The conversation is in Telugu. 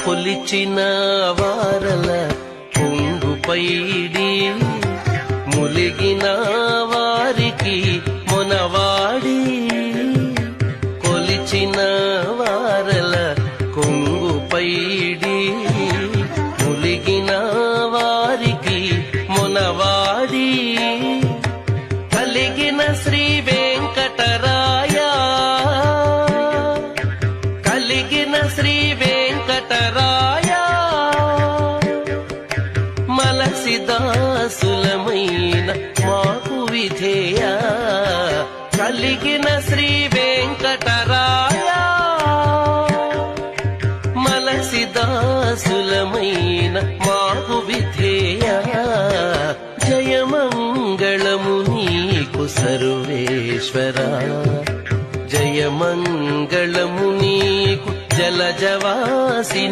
కొలిచిన వారల కొంగుపైడి ములిగిన వారికి మొనవాడి కొలిచిన వారల కొంగుపైడి ములిగిన వారికి మొనవాడి కలిగిన శ్రీ వెంకటరాయ కలిగిన శ్రీ వెంకటరాయ మలసిదాసులమైన మాకు విధేయ కలిగిన శ్రీ వెంకటరాయ మలసిదాసులమైన మాకు విధేయ జయమంగళము నీకు సర్వేశ్వర జయమంగళము నీకు జలజవాసి